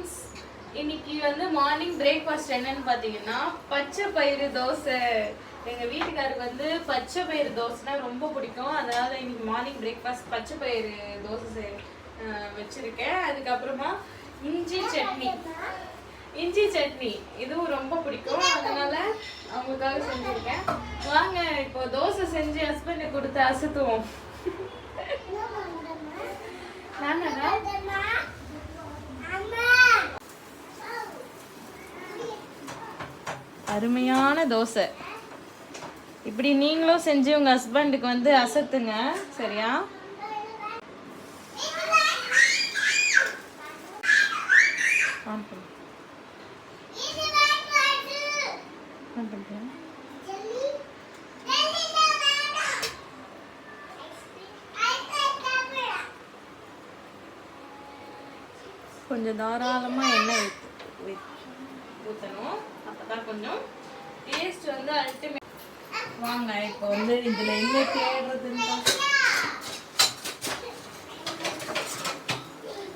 Friends, இன்னைக்கு வந்து morning breakfast என்னன்னு பார்த்தீங்கன்னா பச்சை பயிறு தோசை. எங்கள் வீட்டுக்காருக்கு வந்து பச்சை பயிறு தோசைனா ரொம்ப பிடிக்கும். அதனால இன்னைக்கு மார்னிங் பிரேக்ஃபாஸ்ட் பச்சை பயிறு தோசை வச்சிருக்கேன். அதுக்கப்புறமா இஞ்சி சட்னி இதுவும் ரொம்ப பிடிக்கும். அதனால அவங்களுக்காக செஞ்சுருக்கேன். வாங்க இப்போ தோசை செஞ்சு ஹஸ்பண்டுக்கு கொடுத்து அசத்துவோம். அருமையான தோசை. இப்படி நீங்களும் செஞ்சு உங்க ஹஸ்பண்டுக்கு வந்து அசத்துங்க, சரியா? கொஞ்சம் தாராளமா எண்ணெய் ஊற்றணும். அப்பதான் கொஞ்சம் டேஸ்ட் வந்து அல்டிமேட். வாங்க இப்போ வந்து இதுல என்ன தேடுறதுன்னு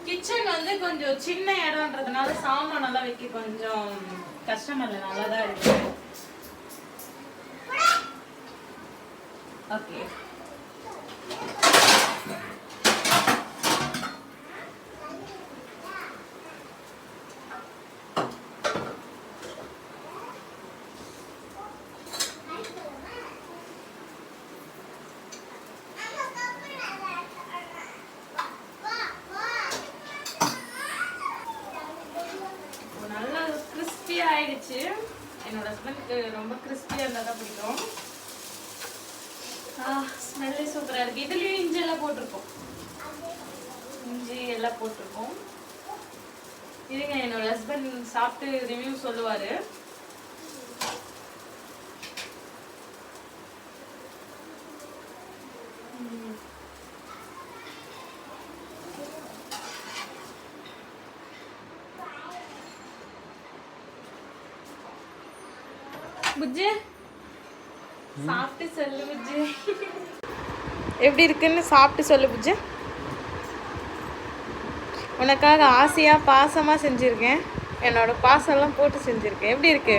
கிச்சன் வந்து கொஞ்சம் சின்ன இடம்ன்றதுனால சாமான் எல்லாம் வைக்க கொஞ்சம் கஷ்டம் இல்லை, நல்லாதான் இருக்கு. ஓகே, ஆயிடுச்சு. என்னோட ஹஸ்பண்டுக்கு ரொம்ப கிறிஸ்பியா இருந்தா தான் பிடிக்கும். ஸ்மெல்லே சூப்பரா இருக்கு. இதுலயும் இஞ்சி எல்லாம் போட்டிருக்கோம். இருங்க, என்னோட ஹஸ்பண்ட் சாப்பிட்டு ரிவ்யூ சொல்லுவாரு. புஜ்ஜி சாப்பிட்டு சொல்லு. புஜ்ஜி எப்படி இருக்குன்னு சாப்பிட்டு சொல்லு. புஜ்ஜி, உனக்காக ஆசையா பாசமா செஞ்சிருக்கேன். என்னோட பாசம் எல்லாம் போட்டு செஞ்சிருக்கேன். எப்படி இருக்கு?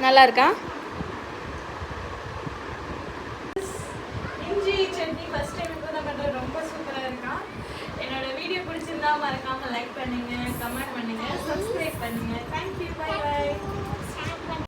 நல்லா இருக்கா?